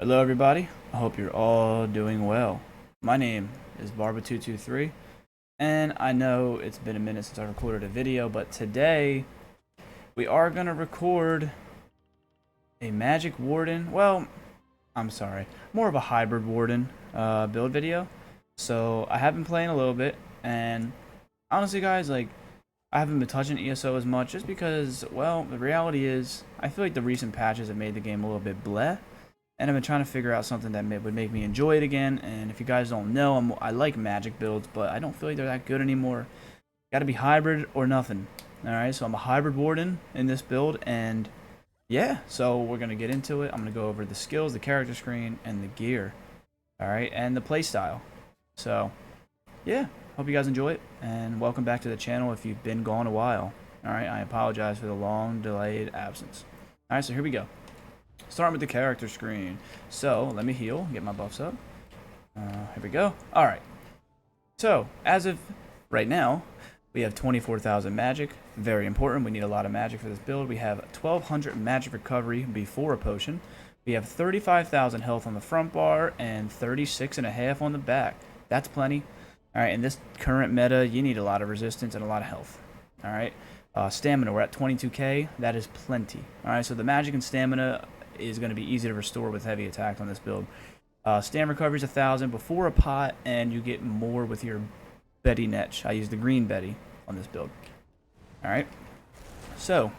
Hello everybody, I hope you're all doing well. My name is Barba223, and I know it's been a minute since I recorded a video, but today we are going to record a Magic Warden, well, I'm sorry, more of a hybrid Warden build video. So I have been playing a little bit, and honestly guys, I haven't been touching ESO as much just because, well, the reality is I feel like the recent patches have made the game a little bit bleh. And I've been trying to figure out something that would make me enjoy it again. And if you guys don't know, I like magic builds, but I don't feel like they're that good anymore. Got to be hybrid or nothing. Alright, so I'm a hybrid warden in this build. And yeah, so we're going to get into it. I'm going to go over the skills, the character screen, and the gear. Alright, and the playstyle. So yeah, hope you guys enjoy it. And welcome back to the channel if you've been gone a while. Alright, I apologize for the long delayed absence. Alright, so here we go. Starting with the character screen. So, let me heal, get my buffs up. Here we go. Alright. So, as of right now, we have 24,000 magic. Very important. We need a lot of magic for this build. We have 1,200 magic recovery before a potion. We have 35,000 health on the front bar and 36.5 on the back. That's plenty. Alright, in this current meta, you need a lot of resistance and a lot of health. Alright. Stamina, we're at 22k. That is plenty. Alright, so the magic and stamina is going to be easy to restore with heavy attack on this build. Stam recovery is 1,000 before a pot, and you get more with your Betty Netch. I use the green Betty on this build. Alright. So,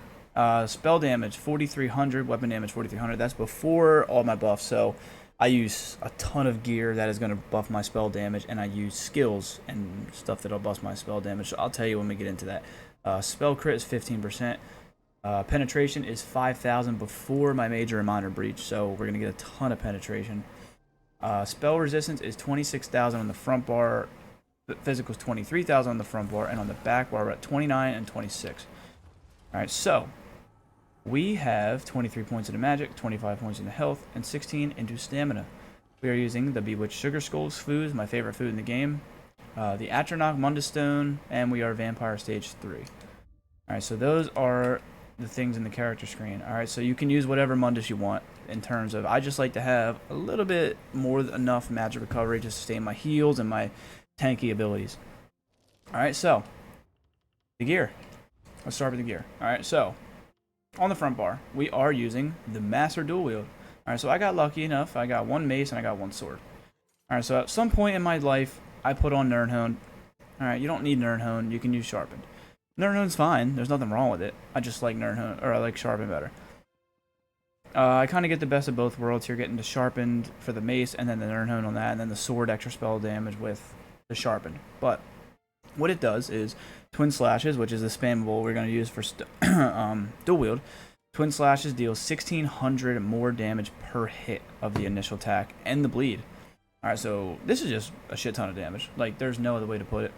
spell damage 4,300, weapon damage 4,300. That's before all my buffs. So, I use a ton of gear that is going to buff my spell damage, and I use skills and stuff that'll buff my spell damage. So, I'll tell you when we get into that. Spell crit is 15%. Penetration is 5,000 before my major and minor breach, so we're going to get a ton of penetration. Spell resistance is 26,000 on the front bar, physical is 23,000 on the front bar, and on the back bar we're at 29 and 26. Alright, so we have 23 points into magic, 25 points into health, and 16 into stamina. We are using the Bewitched Sugar Skulls food, my favorite food in the game, the Atronach Mundus Stone, and we are Vampire Stage 3. Alright, so those are the things in the character screen. Alright, so you can use whatever Mundus you want in terms of, I just like to have a little bit more than enough magic recovery to sustain my heals and my tanky abilities. Alright, so the gear. Let's start with the gear. Alright, so on the front bar, we are using the Master Dual Wield. Alright, so I got lucky enough. I got one mace and I got one sword. Alright, so at some point in my life, I put on Nirnhone. Alright, you don't need Nirnhone. You can use Sharpened. Nirnhone's fine. There's nothing wrong with it. I just like Nirnhone, or I like Sharpened better. I kind of get the best of both worlds here, getting the Sharpened for the mace, and then the Nirnhone on that, and then the sword extra spell damage with the Sharpened. But what it does is Twin Slashes, which is the spammable we're going to use for dual wield. Twin Slashes deals 1,600 more damage per hit of the initial attack and the bleed. Alright, so this is just a shit ton of damage. Like, there's no other way to put it.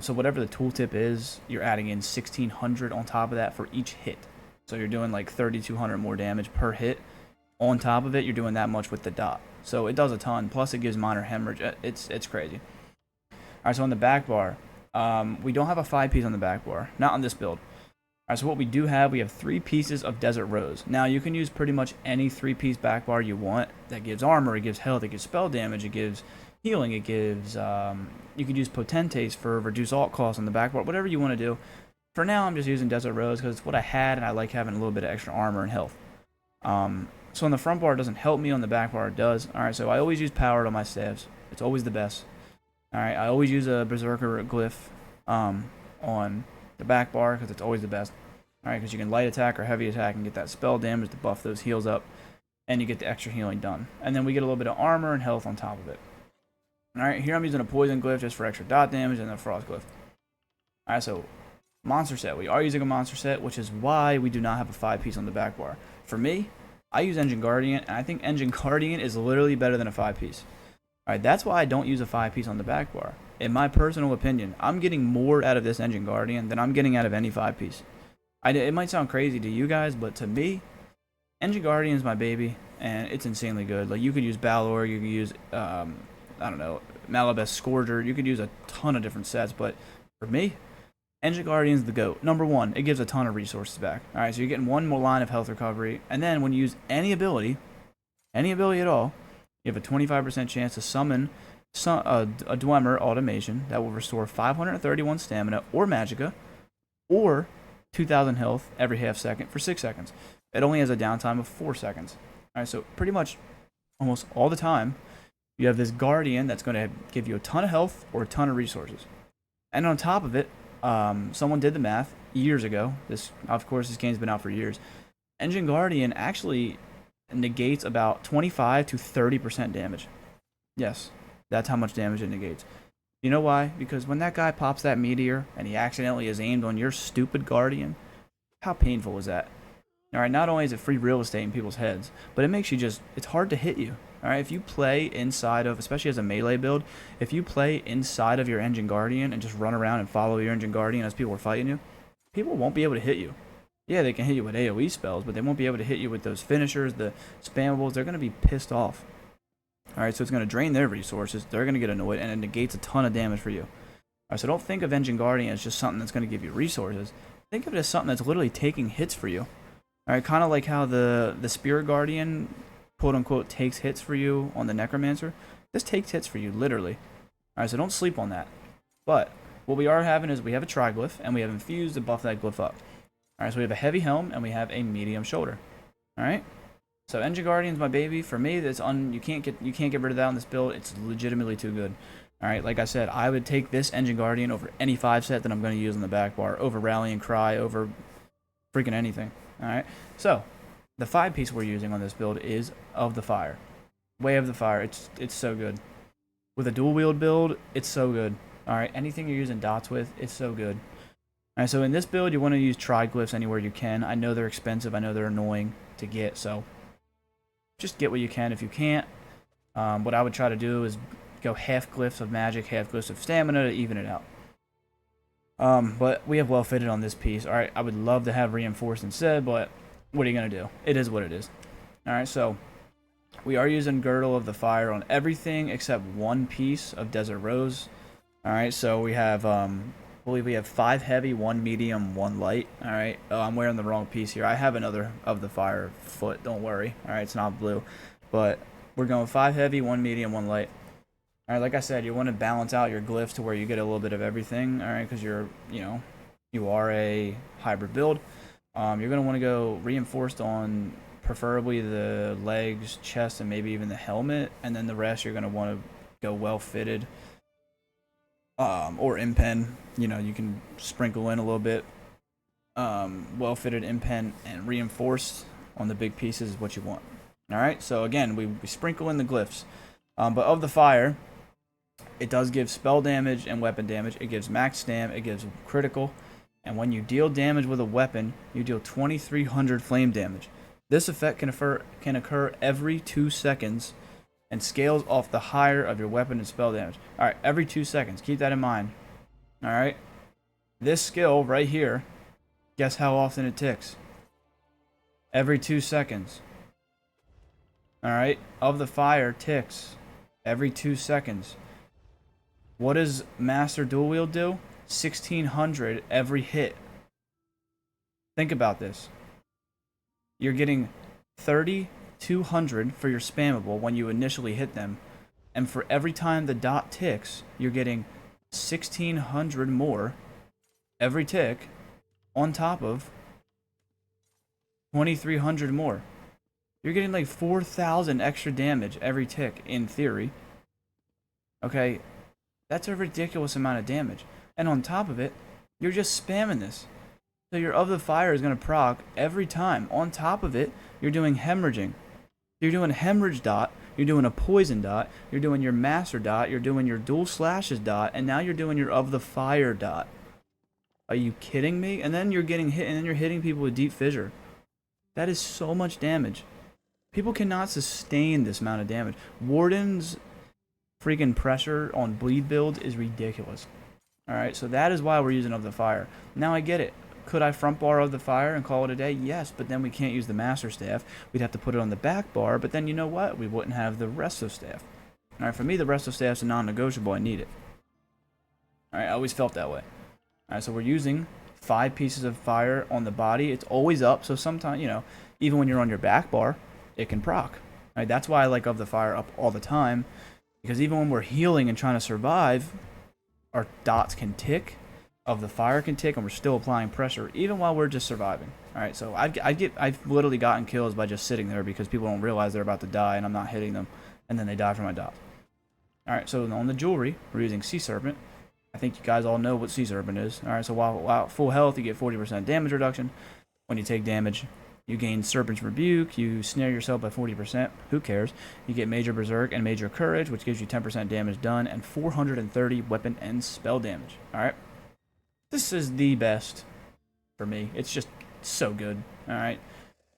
So whatever the tooltip is, you're adding in 1,600 on top of that for each hit. So you're doing like 3,200 more damage per hit. On top of it, you're doing that much with the dot. So it does a ton. Plus, it gives minor hemorrhage. It's crazy. Alright, so on the back bar, we don't have a 5-piece on the back bar. Not on this build. Alright, so what we do have, we have 3 pieces of Desert Rose. Now, you can use pretty much any 3-piece back bar you want. That gives armor, it gives health, it gives spell damage, it gives healing, it gives, you can use Potentes for reduce alt cost on the back bar, whatever you want to do. For now, I'm just using Desert Rose because it's what I had, and I like having a little bit of extra armor and health. So on the front bar, it doesn't help me. On the back bar, it does. Alright, so I always use Powered on my staves. It's always the best. Alright, I always use a Berserker Glyph on the back bar because it's always the best. Alright, because you can light attack or heavy attack and get that spell damage to buff those heals up, and you get the extra healing done. And then we get a little bit of armor and health on top of it. Alright, here I'm using a Poison Glyph just for extra dot damage and a Frost Glyph. Alright, so monster set. We are using a monster set, which is why we do not have a 5-piece on the back bar. For me, I use Engine Guardian, and I think Engine Guardian is literally better than a 5-piece. Alright, that's why I don't use a 5-piece on the back bar. In my personal opinion, I'm getting more out of this Engine Guardian than I'm getting out of any 5-piece. It might sound crazy to you guys, but to me, Engine Guardian is my baby, and it's insanely good. Like, you could use Balor, you could use, I don't know, Malabest Scourger, you could use a ton of different sets, but for me, Engine Guardian's the GOAT. Number 1, it gives a ton of resources back. Alright, so you're getting one more line of health recovery, and then when you use any ability, any ability at all, you have a 25% chance to summon a Dwemer automation that will restore 531 stamina or magicka, or 2,000 health every half second for 6 seconds. It only has a downtime of 4 seconds. Alright, so pretty much almost all the time, you have this Guardian that's going to give you a ton of health or a ton of resources. And on top of it, someone did the math years ago. Of course, this game's been out for years. Engine Guardian actually negates about 25 to 30% damage. Yes, that's how much damage it negates. You know why? Because when that guy pops that meteor and he accidentally is aimed on your stupid Guardian, how painful is that? Alright, not only is it free real estate in people's heads, but it makes you it's hard to hit you. Alright, if you play inside of, especially as a melee build, if you play inside of your Engine Guardian and just run around and follow your Engine Guardian as people are fighting you, people won't be able to hit you. Yeah, they can hit you with AoE spells, but they won't be able to hit you with those finishers, the spammables. They're going to be pissed off. Alright, so it's going to drain their resources, they're going to get annoyed, and it negates a ton of damage for you. Alright, so don't think of Engine Guardian as just something that's going to give you resources. Think of it as something that's literally taking hits for you. Alright, kind of like how the Spirit Guardian, quote-unquote, takes hits for you on the Necromancer. This takes hits for you, literally. Alright, so don't sleep on that. But what we are having is we have a Triglyph, and we have Infused to buff that glyph up. Alright, so we have a Heavy Helm, and we have a Medium Shoulder. Alright? So Engine Guardian's my baby. For me, you can't get rid of that on this build. It's legitimately too good. Alright, like I said, I would take this Engine Guardian over any 5-set that I'm going to use on the back bar, over Rallying Cry, over freaking anything. Alright, so the 5-piece we're using on this build is Of the Fire. Way of the Fire. It's so good. With a dual wield build, it's so good. Alright, anything you're using dots with, it's so good. Alright, so in this build, you want to use Triglyphs anywhere you can. I know they're expensive. I know they're annoying to get, so just get what you can if you can't. What I would try to do is go half glyphs of magic, half glyphs of stamina to even it out. But we have well fitted on this piece. Alright, I would love to have reinforced instead, but what are you going to do? It is what it is. Alright, so we are using Girdle of the Fire on everything except one piece of Desert Rose. Alright, so we have, I believe we have 5 heavy, 1 medium, 1 light. Alright, oh, I'm wearing the wrong piece here. I have another Of the Fire foot, don't worry. Alright, it's not blue. But we're going 5 heavy, 1 medium, 1 light. Alright, like I said, you want to balance out your glyphs to where you get a little bit of everything, alright, because you are a hybrid build. You're going to want to go reinforced on preferably the legs, chest, and maybe even the helmet, and then the rest you're going to want to go well fitted, or impen. You can sprinkle in a little bit. Well fitted impen and reinforced on the big pieces is what you want. Alright, so again, we sprinkle in the glyphs. But Of the Fire, it does give spell damage and weapon damage. It gives max stam. It gives critical. And when you deal damage with a weapon, you deal 2,300 flame damage. This effect can occur every 2 seconds and scales off the higher of your weapon and spell damage. Alright, every 2 seconds. Keep that in mind. Alright. This skill right here, guess how often it ticks? Every 2 seconds. Alright. Of the Fire ticks every 2 seconds. What does Master Dual Wield do? 1,600 every hit. Think about this. You're getting 3,200 for your spammable when you initially hit them. And for every time the dot ticks, you're getting 1,600 more every tick on top of 2,300 more. You're getting like 4,000 extra damage every tick, in theory. Okay, that's a ridiculous amount of damage. And on top of it, you're just spamming this. So your Of the Fire is going to proc every time. On top of it, you're doing hemorrhaging. You're doing hemorrhage dot, you're doing a poison dot, you're doing your master dot, you're doing your dual slashes dot, and now you're doing your Of the Fire dot. Are you kidding me? And then you're getting hit, and then you're hitting people with Deep Fissure. That is so much damage. People cannot sustain this amount of damage. Warden's freaking pressure on bleed builds is ridiculous. Alright, so that is why we're using Of the Fire. Now I get it. Could I front bar Of the Fire and call it a day? Yes, but then we can't use the Master Staff. We'd have to put it on the back bar, but then you know what? We wouldn't have the Resto Staff. Alright, for me, the Resto Staff's a non-negotiable. I need it. Alright, I always felt that way. Alright, so we're using 5 pieces of fire on the body. It's always up, so sometimes, even when you're on your back bar, it can proc. Right? That's why I like Of the Fire up all the time, because even when we're healing and trying to survive, our dots can tick, Of the Fire can tick, and we're still applying pressure even while we're just surviving. All right, so I've literally gotten kills by just sitting there because people don't realize they're about to die and I'm not hitting them, and then they die from my dots. All right, so on the jewelry, we're using Sea Serpent. I think you guys all know what Sea Serpent is. All right, so while full health, you get 40% damage reduction. When you take damage, you gain Serpent's Rebuke. You snare yourself by 40%. Who cares? You get Major Berserk and Major Courage, which gives you 10% damage done and 430 weapon and spell damage. All right, this is the best for me. It's just so good. All right,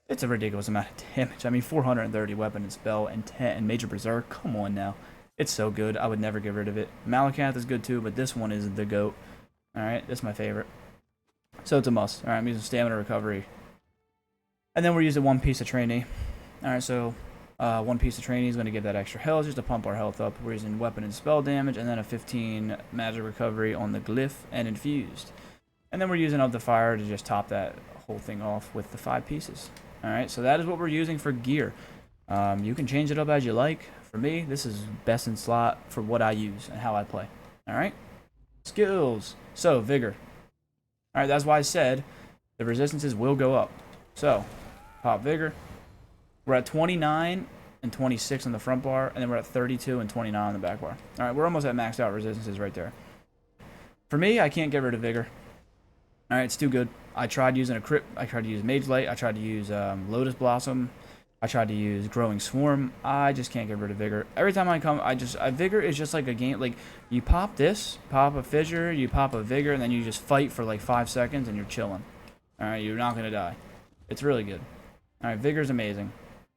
it's a ridiculous amount of damage. I mean, 430 weapon and spell and 10 and Major Berserk. Come on now. It's so good. I would never get rid of it. Malacath is good too, but this one is the GOAT. Alright, that's my favorite. So it's a must. Alright, I'm using Stamina Recovery. And then we're using one piece of Trainee. Alright, so one piece of Trainee is going to give that extra health just to pump our health up. We're using weapon and spell damage, and then a 15 magic recovery on the Glyph and Infused. And then we're using Of the Fire to just top that whole thing off with the 5 pieces. Alright, so that is what we're using for gear. You can change it up as you like. For me, this is best in slot for what I use and how I play. Alright? Skills. So, Vigor. Alright, that's why I said the resistances will go up. So, pop Vigor. We're at 29 and 26 on the front bar, and then we're at 32 and 29 on the back bar. Alright, we're almost at maxed out resistances right there. For me, I can't get rid of Vigor. Alright, it's too good. I tried using a Crypt. I tried to use Mage Light. I tried to use Lotus Blossom. I tried to use Growing Swarm. I just can't get rid of Vigor. Every time I come, Vigor is just like a game. Like, you pop this, pop a Fissure, you pop a Vigor, and then you just fight for like 5 seconds and you're chilling. Alright, you're not going to die. It's really good. Alright, Vigor's amazing.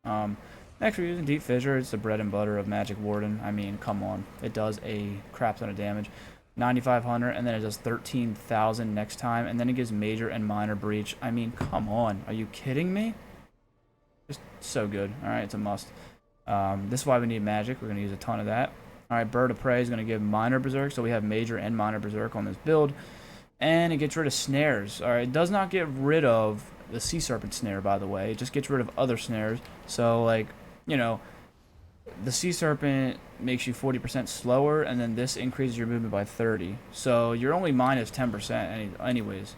Next we're using Deep Fissure. It's the bread and butter of Magic Warden. I mean, come on. It does a crap ton of damage. 9,500, and then it does 13,000 next time, and then it gives Major and Minor Breach. I mean, come on. Are you kidding me? Just so good. Alright, it's a must. This is why we need magic. We're going to use a ton of that. Alright, Bird of Prey is going to give Minor Berserk, so we have Major and Minor Berserk on this build. And it gets rid of snares. Alright, it does not get rid of the Sea Serpent snare, by the way. It just gets rid of other snares. So, like, you know, the Sea Serpent makes you 40% slower, and then this increases your movement by 30. So you're only minus 10% anyways.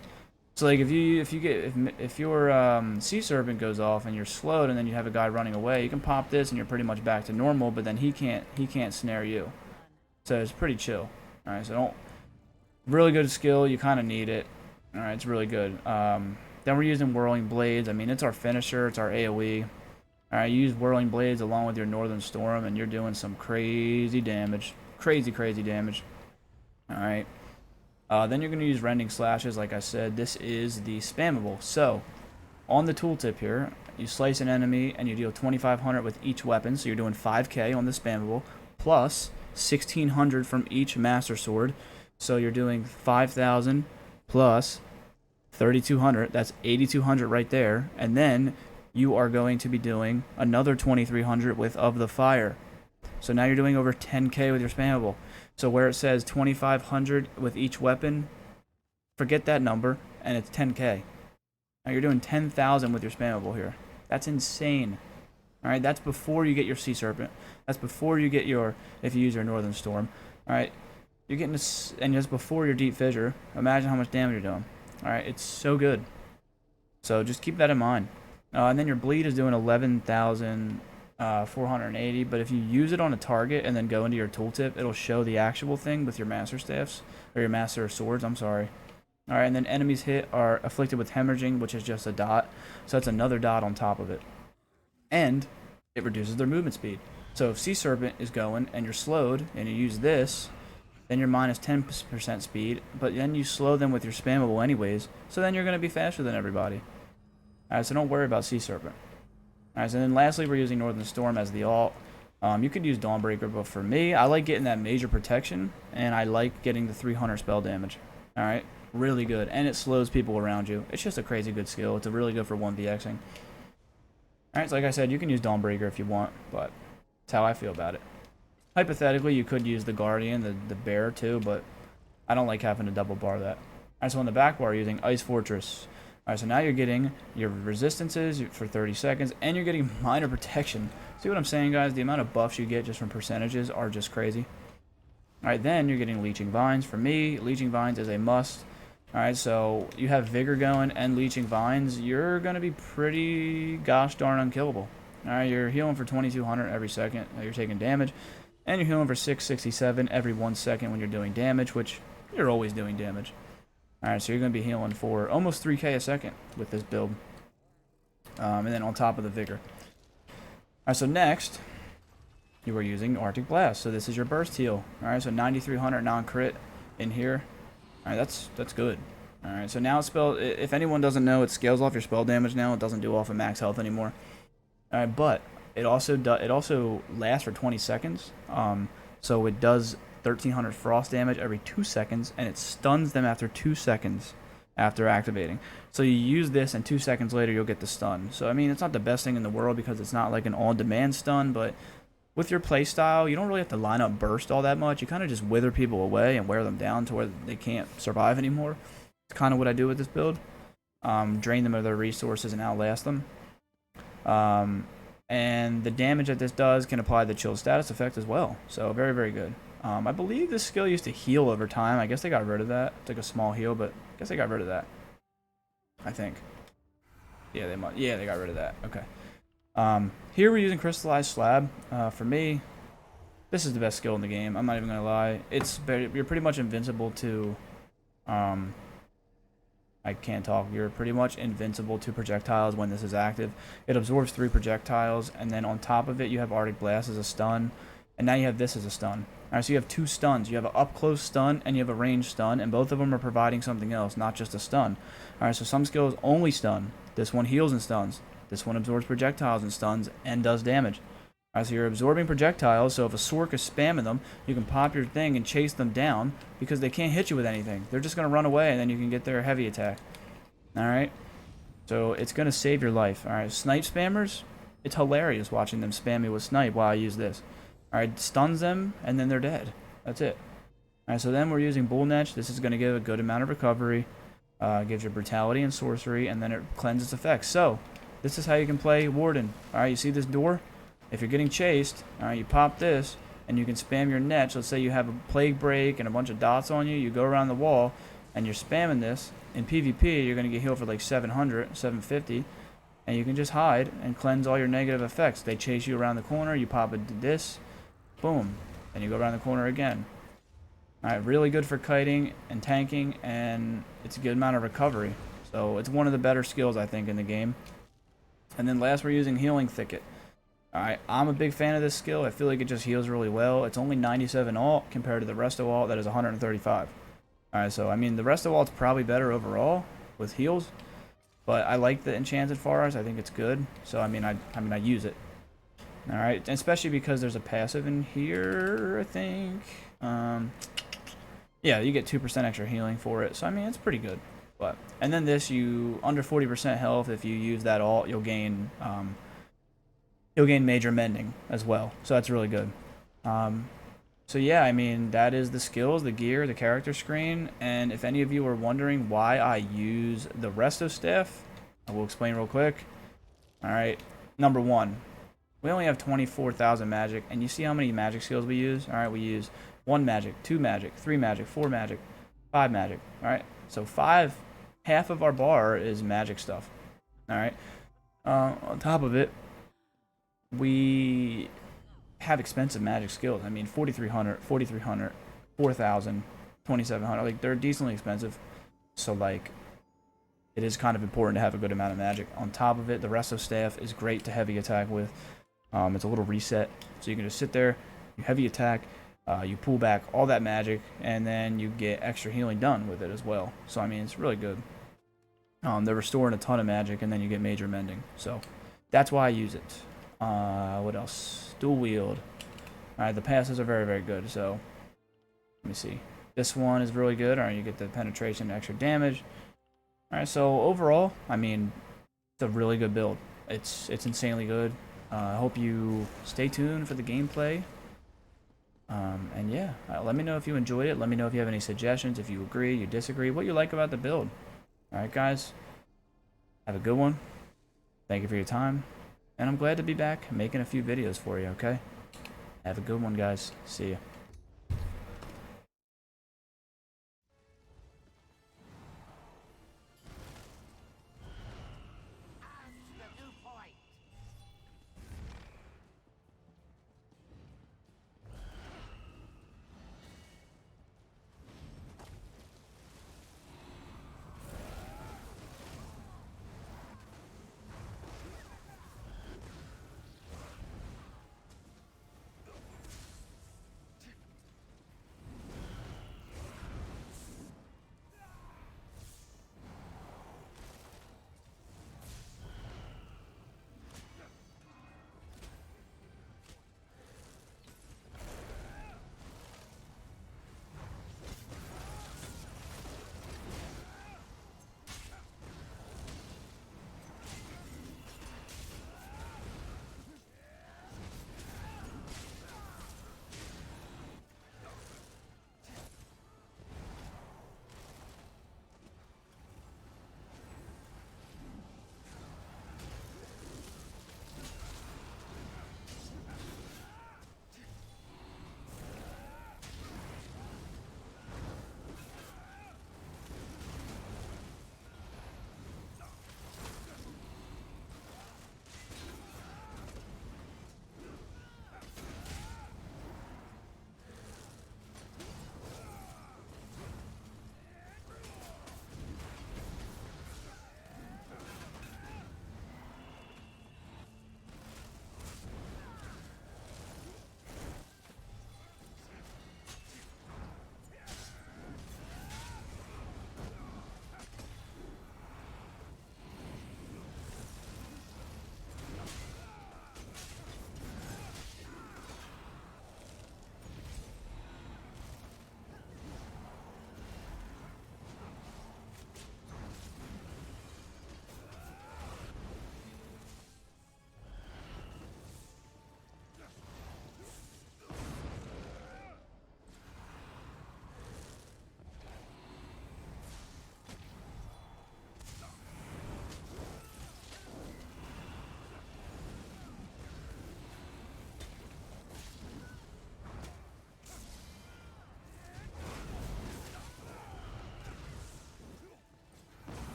So like if your Sea Serpent goes off and you're slowed, and then you have a guy running away, you can pop this and you're pretty much back to normal. But then he can't snare you. So it's pretty chill. All right, so really good skill. You kind of need it. All right, it's really good. Then we're using Whirling Blades. I mean, it's our finisher. It's our AOE. All right, you use Whirling Blades along with your Northern Storm, and you're doing some crazy damage. Crazy damage. All right. Then you're going to use Rending Slashes, like I said. This is the spammable. So, on the tooltip here, you slice an enemy and you deal 2,500 with each weapon. So you're doing 5k on the spammable, plus 1,600 from each Master Sword. So you're doing 5,000 plus 3,200. That's 8,200 right there. And then you are going to be doing another 2,300 with Of the Fire. So now you're doing over 10k with your spammable. So where it says 2,500 with each weapon, forget that number, and it's 10k. Now you're doing 10,000 with your spammable here. That's insane. Alright, that's before you get your Sea Serpent. That's before you get your, if you use your Northern Storm. Alright, you're getting this, and just before your Deep Fissure. Imagine how much damage you're doing. Alright, it's so good. So just keep that in mind. And then your bleed is doing 11,480, but if you use it on a target and then go into your tooltip, it'll show the actual thing with your Master Staffs, or your Master Swords, I'm sorry. Alright, and then enemies hit are afflicted with hemorrhaging, which is just a dot, so that's another dot on top of it. And it reduces their movement speed. So if Sea Serpent is going and you're slowed and you use this, then you're minus 10% speed, but then you slow them with your spammable anyways, so then you're going to be faster than everybody. Alright, so don't worry about Sea Serpent. Alright, so then lastly, we're using Northern Storm as the alt. You could use Dawnbreaker, but for me, I like getting that major protection, and I like getting the 300 spell damage. Alright, really good, and it slows people around you. It's just a crazy good skill. It's really good for 1vxing. Alright, so like I said, you can use Dawnbreaker if you want, but that's how I feel about it. Hypothetically, you could use the Guardian, the Bear too, but I don't like having to double bar that. Alright, so on the back bar, using Ice Fortress. Alright, so now you're getting your resistances for 30 seconds, and you're getting minor protection See what I'm saying, guys? The amount of buffs you get just from percentages are just crazy. Alright, then you're getting Leeching Vines. For me, Leeching Vines is a must. Alright, so you have Vigor going and Leeching Vines. You're going to be pretty gosh darn unkillable. Alright, you're healing for 2200 every second that you're taking damage. And you're healing for 667 every 1 second when you're doing damage, which you're always doing damage. Alright, so you're going to be healing for almost 3k a second with this build. And then on top of the Vigor. Alright, so next, you are using Arctic Blast. So this is your burst heal. Alright, so 9300 non-crit in here. Alright, that's good. Alright, so now if anyone doesn't know, it scales off your spell damage now. It doesn't do off of max health anymore. Alright, but it also lasts for 20 seconds. So it does 1300 frost damage every 2 seconds, and it stuns them after 2 seconds after activating. So you use this, and 2 seconds later you'll get the stun. So I mean, it's not the best thing in the world because it's not like an on-demand stun, but with your playstyle, you don't really have to line up burst all that much. You kind of just wither people away and wear them down to where they can't survive anymore. It's kind of what I do with this build. Drain them of their resources and outlast them. And the damage that this does can apply the chilled status effect as well. So very, very good. I believe this skill used to heal over time. I guess they got rid of that. It's like a small heal, but I guess they got rid of that. I think. Yeah, they got rid of that. Okay. Here we're using Crystallized Slab. For me, this is the best skill in the game. I'm not even gonna lie. You're pretty much invincible to. I can't talk. You're pretty much invincible to projectiles when this is active. It absorbs 3 projectiles, and then on top of it, you have Arctic Blast as a stun, and now you have this as a stun. Alright, so you have 2 stuns. You have an up-close stun, and you have a ranged stun, and both of them are providing something else, not just a stun. Alright, so some skills only stun. This one heals and stuns. This one absorbs projectiles and stuns, and does damage. Alright, so you're absorbing projectiles, so if a Sork is spamming them, you can pop your thing and chase them down, because they can't hit you with anything. They're just going to run away, and then you can get their heavy attack. Alright? So it's going to save your life. Alright, snipe spammers, it's hilarious watching them spam me with snipe while I use this. Alright, stuns them, and then they're dead. That's it. Alright, so then we're using Bull Netch. This is going to give a good amount of recovery. Gives you brutality and sorcery, and then it cleanses effects. So, this is how you can play Warden. Alright, you see this door? If you're getting chased, alright, you pop this, and you can spam your Netch. Let's say you have a Plague Break and a bunch of dots on you. You go around the wall, and you're spamming this. In PvP, you're going to get healed for like 700, 750. And you can just hide and cleanse all your negative effects. They chase you around the corner, you pop into this, boom, and you go around the corner again. Alright, really good for kiting and tanking, and it's a good amount of recovery. So it's one of the better skills, I think, in the game. And then last, we're using Healing Thicket. Alright, I'm a big fan of this skill. I feel like it just heals really well. It's only 97 alt compared to the rest of alt that is 135. Alright, so I mean, the rest of alt's probably better overall with heals. But I like the Enchanted Forest. I think it's good. So I mean I use it. All right, especially because there's a passive in here. I think. Yeah, you get 2% extra healing for it. So I mean it's pretty good. And then this, you under 40% health. If you use that alt, you'll gain Major Mending as well. So that's really good. So yeah, I mean, that is the skills, the gear, the character screen, and if any of you are wondering why I use the resto staff, I will explain real quick. Alright, number 1, we only have 24,000 magic, and you see how many magic skills we use? Alright, we use 1 magic, 2 magic, 3 magic, 4 magic, 5 magic. Alright, so half of our bar is magic stuff. Alright, on top of it, we have expensive magic skills. I mean, 4,300, 4,300, 4,000, 2,700. Like, they're decently expensive. So, like, it is kind of important to have a good amount of magic. On top of it, the resto staff is great to heavy attack with. It's a little reset. So you can just sit there, you heavy attack, you pull back all that magic, and then you get extra healing done with it as well. So, I mean, it's really good. They're restoring a ton of magic, and then you get Major Mending. So, that's why I use it. What else? Dual wield. Alright, the passes are very, very good. So, let me see. This one is really good. Alright, you get the penetration, extra damage. Alright, so overall, I mean, it's a really good build. It's insanely good. I hope you stay tuned for the gameplay. And yeah, let me know if you enjoyed it. Let me know if you have any suggestions, if you agree, you disagree, what you like about the build. Alright, guys. Have a good one. Thank you for your time. And I'm glad to be back making a few videos for you, okay? Have a good one, guys. See ya.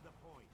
the point.